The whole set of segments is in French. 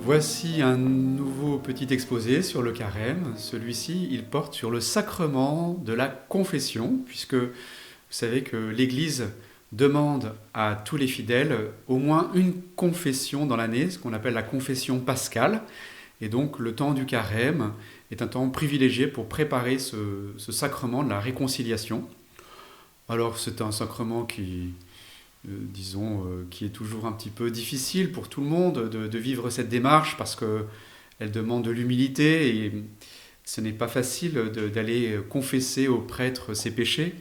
Voici un nouveau petit exposé sur le carême. Celui-ci, il porte sur le sacrement de la confession, puisque vous savez que l'Église demande à tous les fidèles au moins une confession dans l'année, ce qu'on appelle la confession pascale. Et donc le temps du carême est un temps privilégié pour préparer ce sacrement de la réconciliation. Alors c'est un sacrement qui est toujours un petit peu difficile pour tout le monde de vivre cette démarche parce qu'elle demande de l'humilité et ce n'est pas facile d'aller confesser au prêtre ses péchés.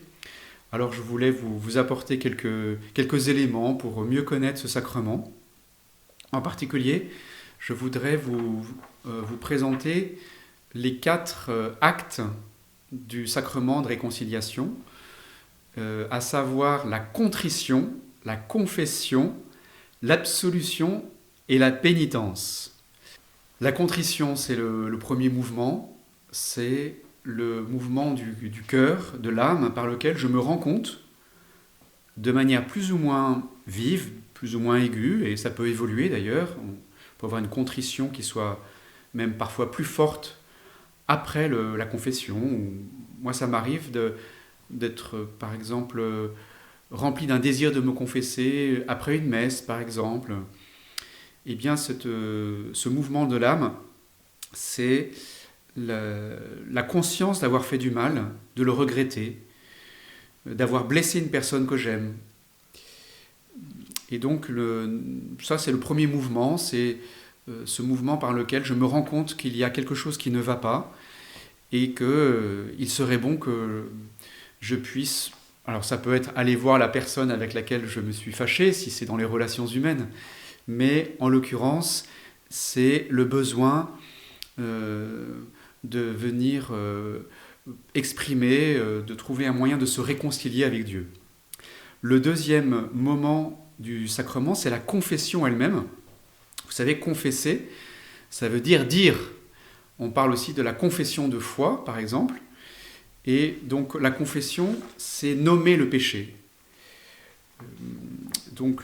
Alors je voulais vous apporter quelques éléments pour mieux connaître ce sacrement. En particulier, je voudrais vous présenter les 4 actes du sacrement de réconciliation, à savoir la contrition, la confession, l'absolution et la pénitence. La contrition, c'est le premier mouvement, c'est le mouvement du cœur, de l'âme, par lequel je me rends compte, de manière plus ou moins vive, plus ou moins aiguë, et ça peut évoluer d'ailleurs, on peut avoir une contrition qui soit même parfois plus forte après la confession. Moi, ça m'arrive d'être, par exemple, rempli d'un désir de me confesser après une messe, par exemple. Eh bien, ce mouvement de l'âme, c'est la conscience d'avoir fait du mal, de le regretter, d'avoir blessé une personne que j'aime. Et donc, ça, c'est le premier mouvement, c'est ce mouvement par lequel je me rends compte qu'il y a quelque chose qui ne va pas et qu'il serait bon que je puisse... Alors ça peut être aller voir la personne avec laquelle je me suis fâché, si c'est dans les relations humaines, mais en l'occurrence, c'est le besoin de venir exprimer, de trouver un moyen de se réconcilier avec Dieu. Le deuxième moment du sacrement, c'est la confession elle-même. Vous savez, confesser, ça veut dire dire. On parle aussi de la confession de foi, par exemple. Et donc la confession, c'est nommer le péché. Donc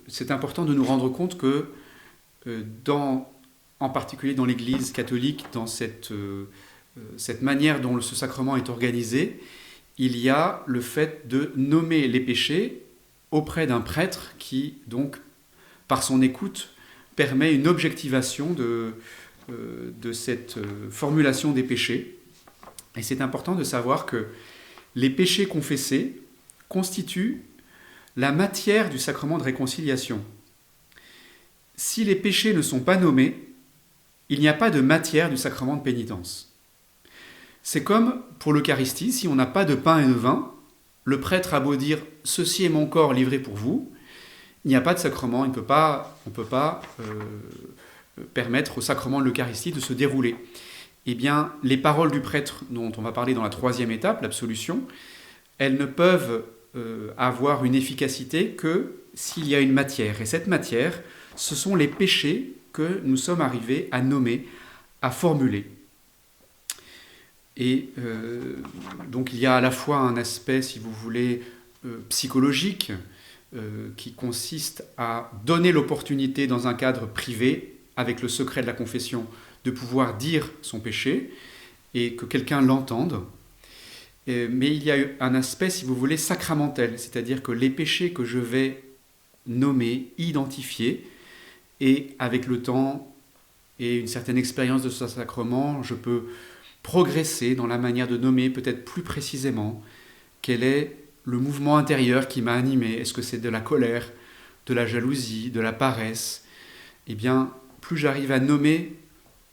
c'est important de nous rendre compte que, en particulier dans l'Église catholique, dans cette manière dont ce sacrement est organisé, il y a le fait de nommer les péchés auprès d'un prêtre qui, donc, par son écoute, permet une objectivation de cette formulation des péchés. Et c'est important de savoir que les péchés confessés constituent la matière du sacrement de réconciliation. Si les péchés ne sont pas nommés, il n'y a pas de matière du sacrement de pénitence. C'est comme pour l'Eucharistie, si on n'a pas de pain et de vin, le prêtre a beau dire « Ceci est mon corps livré pour vous », il n'y a pas de sacrement, on ne peut pas permettre au sacrement de l'Eucharistie de se dérouler. Eh bien, les paroles du prêtre dont on va parler dans la 3e étape, l'absolution, elles ne peuvent avoir une efficacité que s'il y a une matière. Et cette matière, ce sont les péchés que nous sommes arrivés à nommer, à formuler. Et donc il y a à la fois un aspect, si vous voulez, psychologique, qui consiste à donner l'opportunité dans un cadre privé, avec le secret de la confession, de pouvoir dire son péché et que quelqu'un l'entende. Mais il y a un aspect, si vous voulez, sacramentel, c'est-à-dire que les péchés que je vais nommer, identifier, et avec le temps et une certaine expérience de ce sacrement, je peux progresser dans la manière de nommer peut-être plus précisément quel est le mouvement intérieur qui m'a animé. Est-ce que c'est de la colère, de la jalousie, de la paresse? Eh bien, plus j'arrive à nommer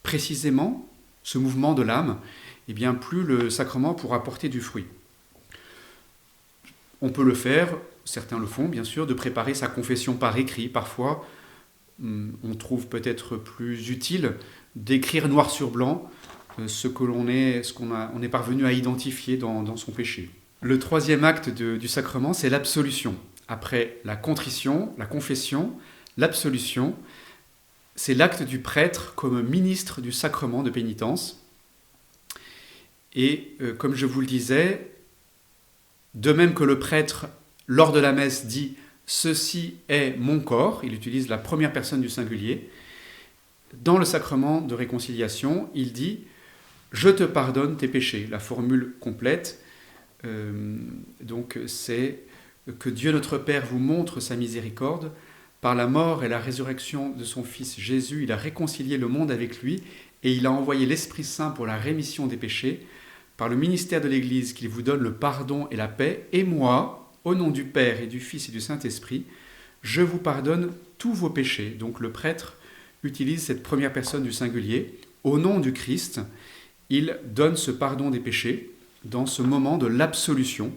précisément ce mouvement de l'âme, eh bien plus le sacrement pourra porter du fruit. On peut le faire, certains le font bien sûr, de préparer sa confession par écrit. Parfois, on trouve peut-être plus utile d'écrire noir sur blanc ce qu'on est parvenu à identifier dans son péché. Le 3e acte du sacrement, c'est l'absolution. Après la contrition, la confession, l'absolution, c'est l'acte du prêtre comme ministre du sacrement de pénitence. Et comme je vous le disais, de même que le prêtre, lors de la messe, dit « Ceci est mon corps », il utilise la première personne du singulier, dans le sacrement de réconciliation, il dit « Je te pardonne tes péchés ». La formule complète, donc c'est que Dieu notre Père vous montre sa miséricorde. Par la mort et la résurrection de son Fils Jésus, il a réconcilié le monde avec lui et il a envoyé l'Esprit Saint pour la rémission des péchés. Par le ministère de l'Église, qu'il vous donne le pardon et la paix. Et moi, au nom du Père et du Fils et du Saint-Esprit, je vous pardonne tous vos péchés. Donc le prêtre utilise cette première personne du singulier. Au nom du Christ, il donne ce pardon des péchés dans ce moment de l'absolution.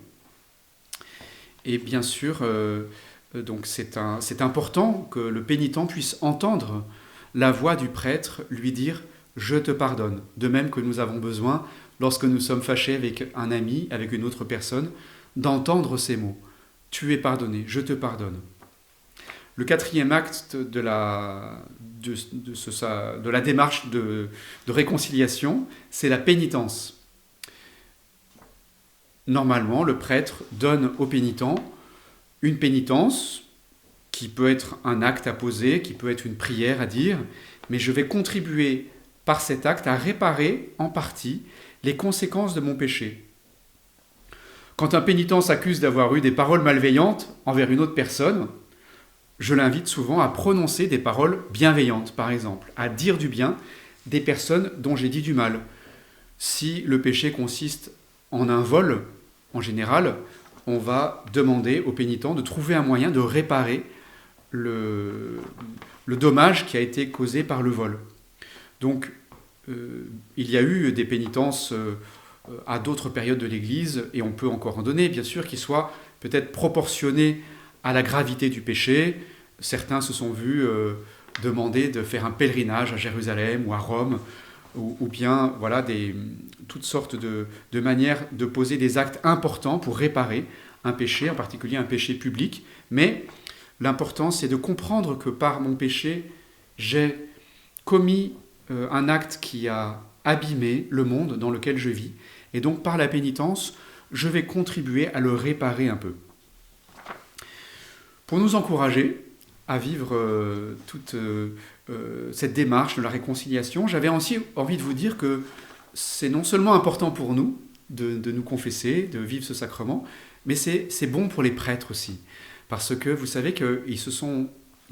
Et bien sûr, donc c'est important que le pénitent puisse entendre la voix du prêtre lui dire « Je te pardonne ». De même que nous avons besoin, lorsque nous sommes fâchés avec un ami, avec une autre personne, d'entendre ces mots « Tu es pardonné, je te pardonne ». Le quatrième acte de la démarche de réconciliation, c'est la pénitence. Normalement, le prêtre donne au pénitent une pénitence qui peut être un acte à poser, qui peut être une prière à dire, mais je vais contribuer par cet acte à réparer en partie les conséquences de mon péché. Quand un pénitent s'accuse d'avoir eu des paroles malveillantes envers une autre personne, je l'invite souvent à prononcer des paroles bienveillantes, par exemple, à dire du bien des personnes dont j'ai dit du mal. Si le péché consiste en un vol, en général, on va demander au pénitent de trouver un moyen de réparer le dommage qui a été causé par le vol. Donc, il y a eu des pénitences à d'autres périodes de l'Église, et on peut encore en donner, bien sûr, qui soient peut-être proportionnées à la gravité du péché. Certains se sont vus demander de faire un pèlerinage à Jérusalem ou à Rome, ou bien voilà, toutes sortes de manières de poser des actes importants pour réparer un péché, en particulier un péché public. Mais l'important, c'est de comprendre que par mon péché, j'ai commis un acte qui a abîmé le monde dans lequel je vis. Et donc, par la pénitence, je vais contribuer à le réparer un peu. Pour nous encourager à vivre toute cette démarche de la réconciliation, j'avais aussi envie de vous dire que c'est non seulement important pour nous de nous confesser, de vivre ce sacrement, mais c'est bon pour les prêtres aussi. Parce que vous savez qu'ils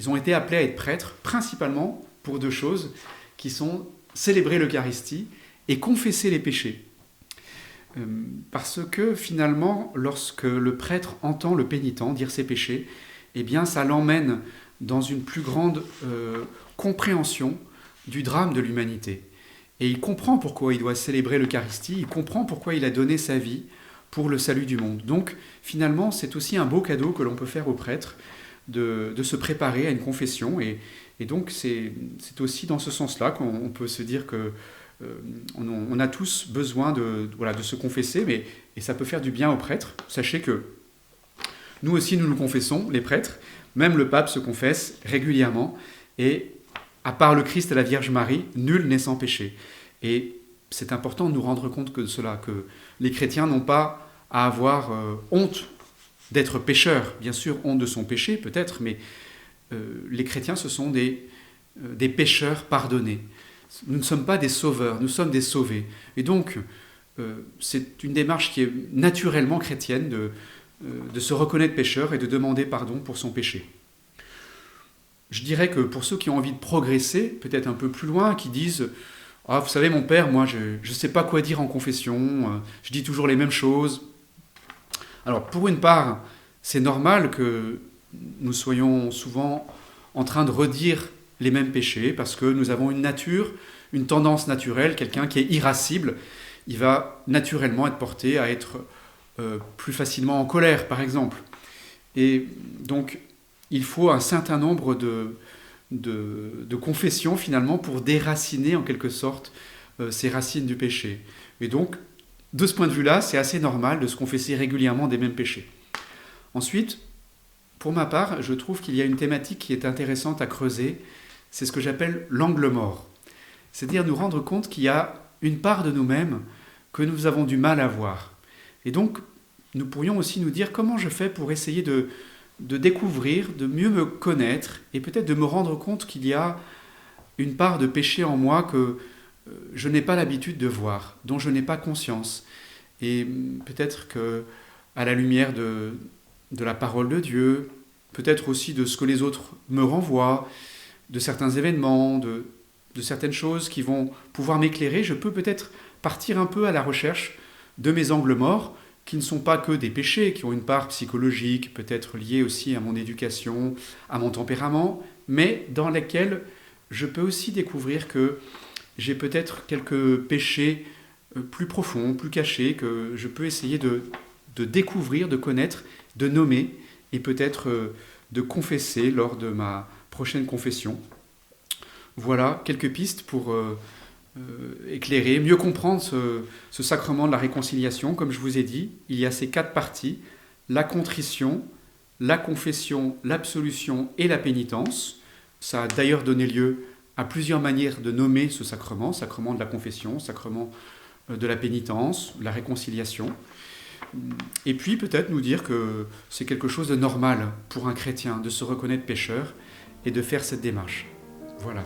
ont été appelés à être prêtres principalement pour deux choses, qui sont célébrer l'Eucharistie et confesser les péchés. Parce que finalement, lorsque le prêtre entend le pénitent dire ses péchés, eh bien ça l'emmène dans une plus grande compréhension du drame de l'humanité. Et il comprend pourquoi il doit célébrer l'Eucharistie, il comprend pourquoi il a donné sa vie pour le salut du monde. Donc finalement, c'est aussi un beau cadeau que l'on peut faire aux prêtres de se préparer à une confession. Et donc c'est aussi dans ce sens-là qu'on peut se dire que on a tous besoin de se confesser, et ça peut faire du bien aux prêtres. Sachez que nous aussi, nous confessons, les prêtres. Même le pape se confesse régulièrement. Et à part le Christ et la Vierge Marie, nul n'est sans péché. Et c'est important de nous rendre compte de cela, que les chrétiens n'ont pas à avoir honte d'être pécheurs. Bien sûr, honte de son péché, peut-être, mais les chrétiens, ce sont des pécheurs pardonnés. Nous ne sommes pas des sauveurs, nous sommes des sauvés. Et donc, c'est une démarche qui est naturellement chrétienne de se reconnaître pécheur et de demander pardon pour son péché. Je dirais que pour ceux qui ont envie de progresser, peut-être un peu plus loin, qui disent « Ah, vous savez, mon père, moi, je ne sais pas quoi dire en confession, je dis toujours les mêmes choses. » Alors, pour une part, c'est normal que nous soyons souvent en train de redire les mêmes péchés, parce que nous avons une nature, une tendance naturelle, quelqu'un qui est irascible, il va naturellement être porté à être plus facilement en colère, par exemple. Et donc, il faut un certain nombre de confessions, finalement, pour déraciner, en quelque sorte, ces racines du péché. Et donc, de ce point de vue-là, c'est assez normal de se confesser régulièrement des mêmes péchés. Ensuite, pour ma part, je trouve qu'il y a une thématique qui est intéressante à creuser, c'est ce que j'appelle l'angle mort. C'est-à-dire nous rendre compte qu'il y a une part de nous-mêmes que nous avons du mal à voir. Et donc, nous pourrions aussi nous dire comment je fais pour essayer de découvrir, de mieux me connaître et peut-être de me rendre compte qu'il y a une part de péché en moi que je n'ai pas l'habitude de voir, dont je n'ai pas conscience. Et peut-être que, à la lumière de la parole de Dieu, peut-être aussi de ce que les autres me renvoient, de certains événements, de certaines choses qui vont pouvoir m'éclairer, je peux peut-être partir un peu à la recherche de mes angles morts, qui ne sont pas que des péchés, qui ont une part psychologique, peut-être liée aussi à mon éducation, à mon tempérament, mais dans lesquels je peux aussi découvrir que j'ai peut-être quelques péchés plus profonds, plus cachés, que je peux essayer de découvrir, de connaître, de nommer, et peut-être de confesser lors de ma prochaine confession. Voilà quelques pistes pour éclairer, mieux comprendre ce sacrement de la réconciliation. Comme je vous ai dit, il y a ces 4 parties: la contrition, la confession, l'absolution et la pénitence. Ça a d'ailleurs donné lieu à plusieurs manières de nommer ce sacrement: sacrement de la confession, sacrement de la pénitence, la réconciliation. Et puis peut-être nous dire que c'est quelque chose de normal pour un chrétien de se reconnaître pécheur et de faire cette démarche. Voilà.